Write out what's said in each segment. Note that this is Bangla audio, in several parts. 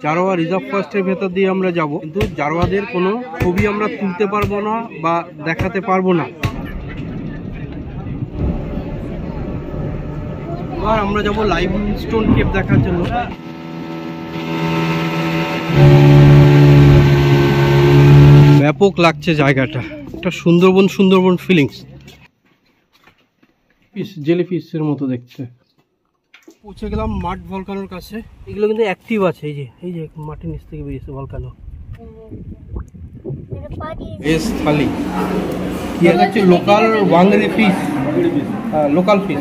জারোয়া রিজার্ভ ফরেস্টের ভেতর দিয়ে আমরা যাব, কিন্তু জারোয়াদের কোনো ছবি আমরা তুলতে পারবো না বা দেখাতে পারবো না। এবার আমরা যাব লাইমস্টোন কেভ দেখার জন্য। ব্যাপক লাগছে জায়গাটা, একটা সুন্দরবন ফিলিংস। জেলিফিশের মতো দেখতে। পৌঁছে গেলাম মাড ভলকানোর কাছে। এগুলো কিন্তু অ্যাক্টিভ আছে, এই যে মাটির নিচ থেকে বেরিয়েছে ভলকানো। এস থালি এটা হচ্ছে লোকাল ওয়াংরি fish, local fish.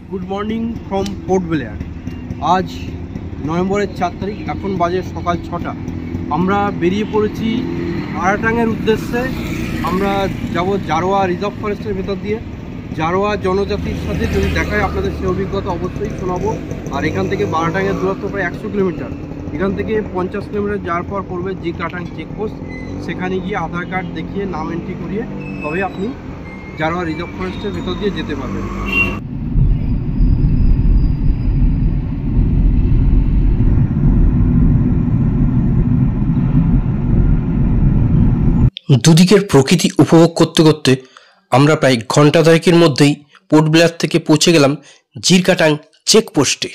Good morning from Port Blair. আজ নভেম্বরের 4 তারিখ, এখন বাজে সকাল 6টা। আমরা বেরিয়ে পড়েছি বারাটাঙের উদ্দেশ্যে। আমরা যাব জারোয়া রিজার্ভ ফরেস্টের ভেতর দিয়ে। জারোয়া জনজাতির সাথে যদি দেখায় আপনাদের সেই অভিজ্ঞতা অবশ্যই শোনাবো। আর এখান থেকে বারাটাঙের দূরত্ব প্রায় 100 কিলোমিটার। এখান থেকে 50 কিলোমিটার যাওয়ার পর পড়বে জিরকাটাং চেকপোস্ট। সেখানে গিয়ে আধার কার্ড দেখিয়ে নাম এন্ট্রি করিয়ে তবে আপনি জারোয়া রিজার্ভ ফরেস্টের ভেতর দিয়ে যেতে পারবেন। দুদিকের প্রকৃতি উপভোগ করতে করতে আমরা প্রায় ঘন্টা 10 মধ্যেই পোর্ট ব্লেয়ার থেকে পৌঁছে গেলাম জিরকাটাং চেকপোস্টে।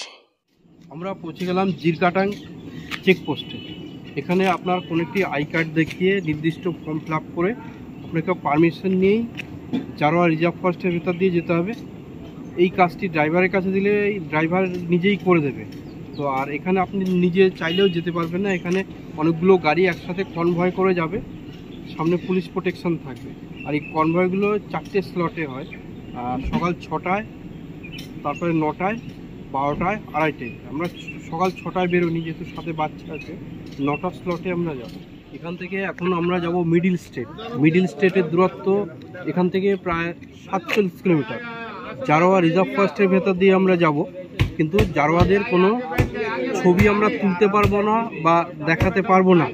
আমরা পৌঁছে গেলাম জিরকাটাং চেকপোস্টে। এখানে আপনার কোনো একটি আই কার্ড দেখিয়ে নির্দিষ্ট ফর্ম ফিল আপ করে আপনাকে পারমিশন নিয়েই জারোয়া রিজার্ভ ফরেস্টের ভেতর দিয়ে যেতে হবে। এই কাজটি ড্রাইভারের কাছে দিলে ড্রাইভার নিজেই করে দেবে। তো আর এখানে আপনি নিজে চাইলেও যেতে পারবেন না। এখানে অনেকগুলো গাড়ি একসাথে কনভয় করে যাবে, সামনে পুলিশ প্রোটেকশন থাকবে। আর এই কনভয়গুলো 4টে স্লটে হয়, সকাল 6টায়, তারপরে 9টায়, 12টায়, 2:30টায়। আমরা সকাল 6টায় বেরোনি, যেহেতু সাথে বাচ্চা আছে। 9টা স্লটে আমরা যাব। এখান থেকে এখন আমরা যাব মিডিল স্টেট। মিডিল স্টেটের দূরত্ব এখান থেকে প্রায় 47 কিলোমিটার। জারোয়া রিজার্ভ ফরেস্টের ভেতর দিয়ে আমরা যাব, কিন্তু জারোয়াদের কোনো ছবি আমরা তুলতে পারবো না বা দেখাতে পারবো না,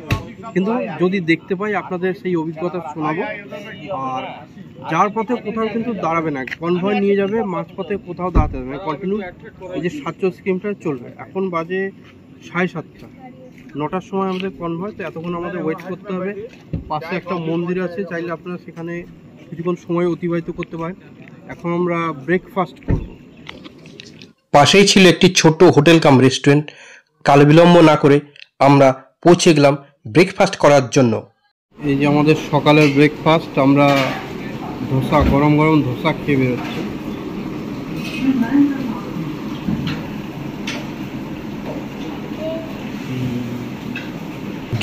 কিন্তু যদি দেখতে পাই আপনাদের সেই অভিজ্ঞতা শোনাবো। আর যার পথে কোথাও কিন্তু দাঁড়াবে না, কনভয় নিয়ে যাবে, মাঝপথে কোথাও দাঁড়াতে হবে না, কন্টিনিউ এই যে 47 কিলোমিটার চলবে। এখন বাজে 7:30। 9টার সময় আমাদের কনভয়, তো এতক্ষণ আমাদের ওয়েট করতে হবে। পাশে একটা মন্দির আছে, চাইলে আপনারা সেখানে কিছুক্ষণ সময় অতিবাহিত করতে পারেন। এখন আমরা ব্রেকফাস্ট করব। পাশেই ছিল একটি ছোট হোটেল কাম রেস্টুরেন্ট। কাল বিলম্ব না করে আমরা পৌঁছে গেলাম ব্রেকফাস্ট করার জন্য। এই যে আমাদের সকালের ব্রেকফাস্ট, আমরা ধোসা, গরম গরম ধোসা খেয়ে বেরোচ্ছি।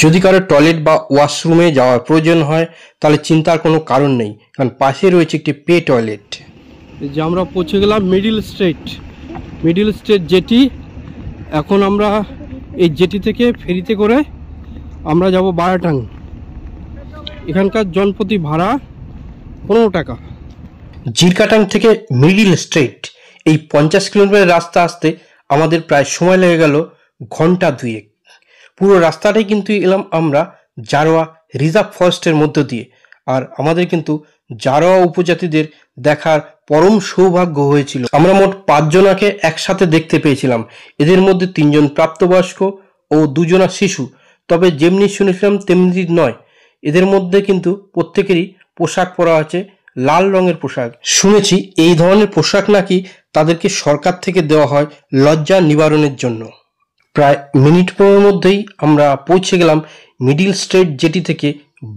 যদি কারো টয়লেট বা ওয়াশরুমে যাওয়ার প্রয়োজন হয় তাহলে চিন্তার কোনো কারণ নেই, কারণ পাশে রয়েছে একটি পে টয়লেট। এই যে আমরা পৌঁছে গেলাম মিডিল স্টেট জেটি। এখন আমরা এই জেটি থেকে ফেরিতে করে আমরা যাব বারাটাং। এখানকার জনপ্রতি ভাড়া 15 টাকা। জিরকাটাং থেকে মিডিল স্ট্রেট এই 50 কিলোমিটার রাস্তা আসতে আমাদের প্রায় সময় লেগে গেল ঘন্টা 2। পুরো রাস্তাটাই কিন্তু এলাম আমরা জারোয়া রিজার্ভ ফরেস্টের মধ্য দিয়ে। আর আমাদের কিন্তু জারোয়া উপজাতিদের দেখার পরম সৌভাগ্য হয়েছিল। আমরা মোট 5 জনাকে একসাথে দেখতে পেয়েছিলাম। এদের মধ্যে 3 জন প্রাপ্তবয়স্ক ও 2 জনা শিশু। তবে যেমনি শুনেছিলাম তেমনি নয়, এদের মধ্যে কিন্তু প্রত্যেকেরই পোশাক পরা আছে লাল রঙের পোশাক। শুনেছি এই ধরনের পোশাক নাকি তাদেরকে সরকার থেকে দেওয়া হয় লজ্জা নিবারণের জন্য। প্রায় মিনিট 15 মধ্যেই আমরা পৌঁছে গেলাম মিডিল স্ট্রেট জেটি থেকে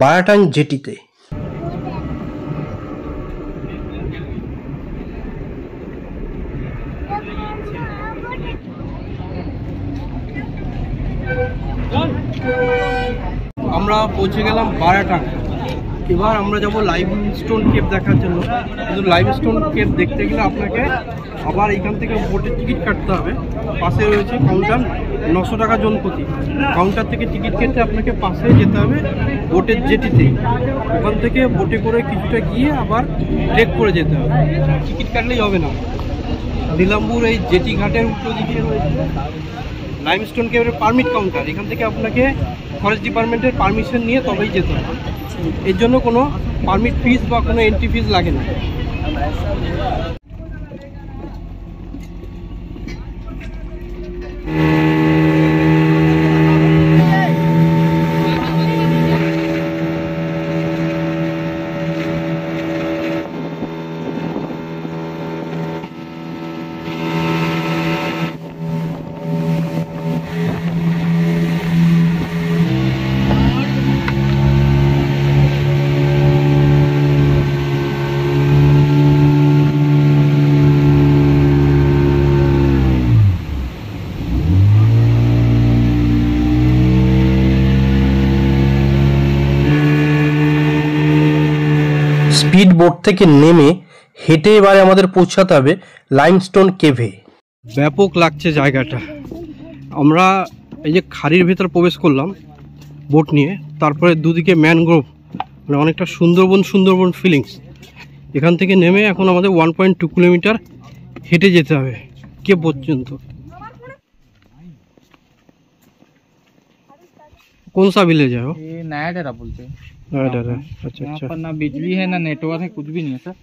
বারাটাং জেটিতে। আমরা পৌঁছে গেলাম বারাটাং। এবার আমরা যাব লাইমস্টোন কেভ দেখার জন্য। কিন্তু লাইমস্টোন কেভ দেখতে গেলে আপনাকে আবার এখান থেকে বোটের টিকিট কাটতে হবে। পাশে রয়েছে কাউন্টার, 900 টাকা জনপ্রতি। কাউন্টার থেকে টিকিট কেটে আপনাকে পাশে যেতে হবে বোটের জেটিতে। ওখান থেকে বোটে করে কিছুটা গিয়ে আবার ট্রেক করে যেতে হবে, টিকিট কাটলেই হবে না। নীলাম্বুর এই জেটি ঘাটের উল্টো দিকে রয়েছে লাইমস্টোন কেভের পারমিট কাউন্টার। এখান থেকে আপনাকে ফরেস্ট ডিপার্টমেন্টের পারমিশন নিয়ে তবেই যেতে হবে। এর জন্য কোনো পারমিট ফিস বা কোনো এন্ট্রি ফিস লাগে না। স্পিড বোট থেকে নেমে হেঁটে এবারে আমাদের পৌঁছাতে হবে লাইমস্টোন কেভে। ব্যাপক লাগছে জায়গাটা। আমরা এই যে খাড়ির ভেতর প্রবেশ করলাম বোট নিয়ে, তারপরে দুদিকে ম্যানগ্রোভ, মানে অনেকটা সুন্দরবন ফিলিংস। এখান থেকে নেমে এখন আমাদের 1.2 কিলোমিটার হেঁটে যেতে হবে কে পর্যন্ত। कौन सा विलेज है वो? ये नया डेरा बोलते हैं। नया डेरा। अच्छा यहाँ अच्छा। पर ना बिजली है ना नेटवर्क है, कुछ भी नहीं है सर।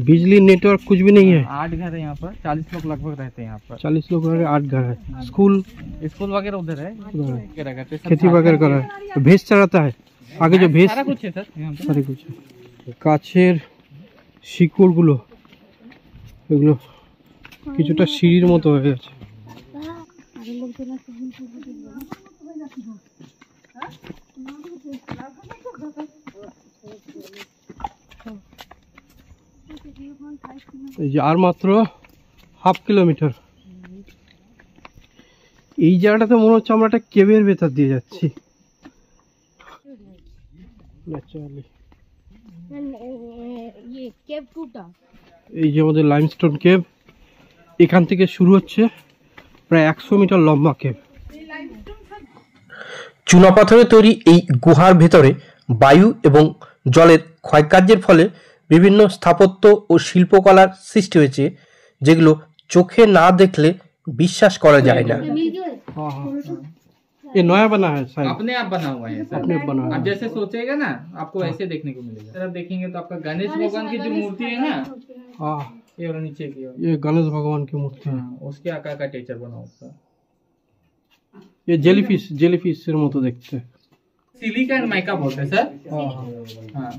बिजली नेटवर्क कुछ भी नहीं है। 8 घर है यहाँ पर, 40 लोग लगभग रहते हैं यहाँ पर। 40 लोग है, 8 घर है। स्कूल स्कूल वगैरह उधर है, वगैरह करते हैं, सब खेती वगैरह कर रहा है। तो भैंस चराता है आगे जो भैंस सारा कुछ है सर यहाँ पर। সারি কিছু কাছের শিকড়গুলো এগুলো কিছুটা সিঁড়ির মতো হয়ে গেছে। এই যে আর মাত্র হাফ কিলোমিটার। এই জায়গাটাতে মনে হচ্ছে আমরা একটা কেভের ভেতর দিয়ে যাচ্ছি। এই যে আমাদের লাইমস্টোন কেভ, এখান থেকে শুরু হচ্ছে প্রায় 100 মিটার লম্বা কেভ। চুনাপাথরে তৈরি এই গুহার ভেতরে বায়ু এবং জলের ক্ষয়কার্যের ফলে বিভিন্ন স্থাপত্য ও শিল্পকলার সৃষ্টি হয়েছে, যেগুলো চোখে না দেখলে বিশ্বাস করা যায় না। हाँ हाँ, ये नया बना है शायद। अपने आप बना हुआ है सर। अपने आप बना हुआ आप है। जैसे सोचेगा ना आपको ऐसे देखने को मिलेगा। सर आप देखेंगे तो आपका गणेश भगवान की जो मूर्ति है ना, हाँ, ये वाला नीचे की ओर, ये गणेश भगवान की मूर्ति है। हाँ, उसके आकार का टेचर बना उसका। ये जेलीफिश के मतो देखते हैं। सिलिका एंड माइका बोलते हैं सर। हाँ हाँ, हाँ,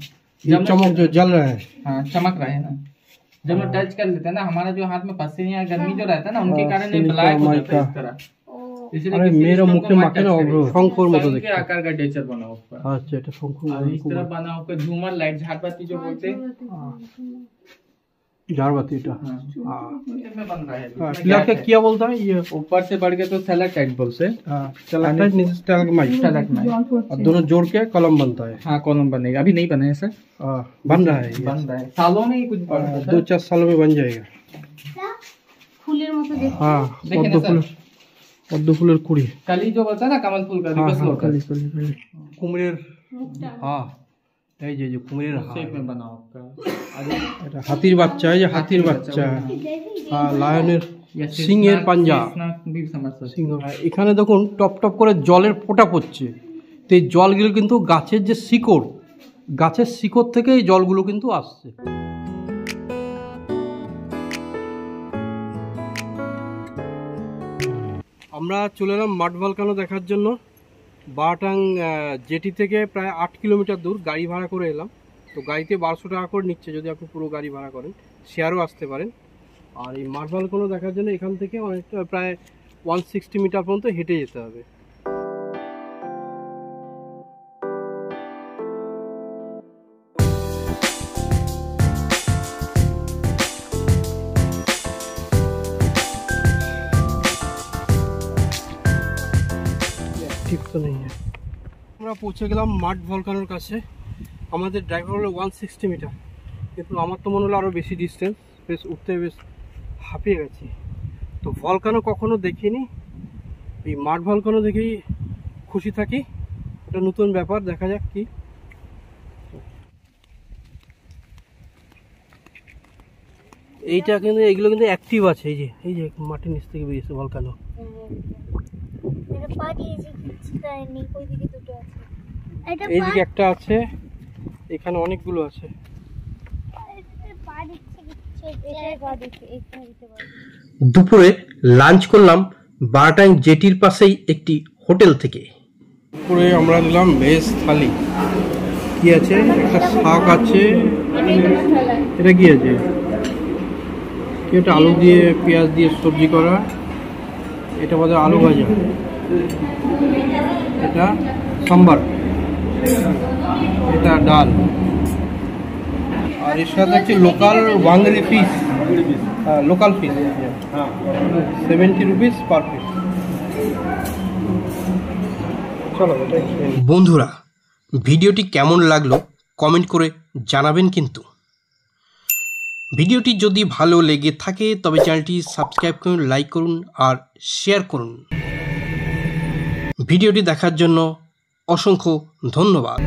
ये चमक जो जल रहा है। हाँ चमक रहा है ना, जब हम टच कर लेते हैं ना, हमारा जो हाथ में पसीने या गर्मी जो रहता है ना, उनके कारण ये सिलिका, ब्लैक हो जाता है माइका। इस तरह। इसलिए अरे किसी मेरा stone मुख को मत माथे ना touch অগ্র करिए। শঙ্কর মতো शंख के দেখতে। आकार का टेचर बना उसका। আচ্ছা, এটা শঙ্কর और इस तरह बना होकर झूमर लाइट झाड़बाती जो बोलते हैं, झाड़बाती এটা। हाँ, हाँ, इसमें बन रहा है। पिलर के क्या बोलता है ये? ऊपर से बढ़ के तो स्टैलेक्टाइट बोलते हैं। स्टैलेक्टाइट नीचे स्टैलेग्माइट, स्टैलेक्टाइट। और दोनों जोड़ के कॉलम बनता है। हाँ कॉलम बनेगा, अभी नहीं बना है सर, बन रहा है ये। बन रहा है, सालों में ही कुछ बढ़ रहा है सर। 2-4 सालों में बन जाएगा। ফুলের মতো দেখতে। हाँ, देखे ना सर, পদ্ম ফুলের কুড়ি। कली जो बोलता है ना कमल फूल का, हाँ रिवर्स हाँ, होता है, কুমিরের হ্যাঁ, এই যে কুমিরের शेप में बना होगा। अरे এটা হাতির বাচ্চা, এই যে হাতির বাচ্চা। হ্যাঁ, লায়নের या সিংহের পাঞ্জা। शेषनाग भी समझ सकते সিংহ। এখানে দেখুন টপ টপ করে জলের ফোঁটা পড়ছে। তো এই জলগুলো কিন্তু গাছের যে শিকড়, গাছের শিকড় থেকে এই জলগুলো কিন্তু আসছে। আমরা চলে এলাম মাড ভলকানো দেখার জন্য। বাটাং জেটি থেকে প্রায় 8 কিলোমিটার দূর গাড়ি ভাড়া করে এলাম। তো গাড়িতে 1200 টাকা করে নিচ্ছে যদি আপনি পুরো গাড়ি ভাড়া করেন, শেয়ারও আসতে পারেন। আর এই মাড ভলকানো দেখার জন্য এখান থেকে অনেকটা প্রায় 160 মিটার পর্যন্ত হেঁটে যেতে হবে। ঠিক তো নেই। আমরা পৌঁছে গেলাম মাড ভলকানোর কাছে। আমাদের ড্রাইভার হলো 160 মিটার, কিন্তু আমার তো মনে হলো আরও বেশি ডিস্টেন্স। বেশ উঠতে বেশ হাঁপিয়ে গেছি। তো ভলকানো কখনো দেখিনি, এই মাড ভলকানো দেখেই খুশি থাকি। এটা নতুন ব্যাপার, দেখা যাক কি। এইটা কিন্তু এগুলো কিন্তু অ্যাক্টিভ আছে। এই যে মাটির নিচ থেকে বেরিয়েছে ভলকানো। এটা পা দিয়েছে কিছু করেনি, ওই দিকে দুটো আছে। এটা এইদিকে একটা আছে, এখানে অনেকগুলো আছে। পা দিচ্ছে কিছু। দুপুরে লাঞ্চ করলাম বারাটাং জেটির পাশেই একটি হোটেল থেকে। দুপুরে আমরা নিলাম ভেজ থালি। কি আছে? একটা শাক আছে। এটা কি আছে? এটা আলু দিয়ে পেঁয়াজ দিয়ে সবজি করা। এটা আমাদের আলু ভাজা। এটা সাম্বার। এটা ডাল। আর এর সাথে আছে local Bangali fish. Local fish 70 rupees per piece. চলো বন্ধুরা, ভিডিওটি কেমন লাগলো কমেন্ট করে জানাবেন। কিন্তু ভিডিওটি যদি ভালো লেগে থাকে তবে চ্যানেলটি সাবস্ক্রাইব করুন, লাইক করুন আর শেয়ার করুন। ভিডিওটি দেখার জন্য অসংখ্য ধন্যবাদ।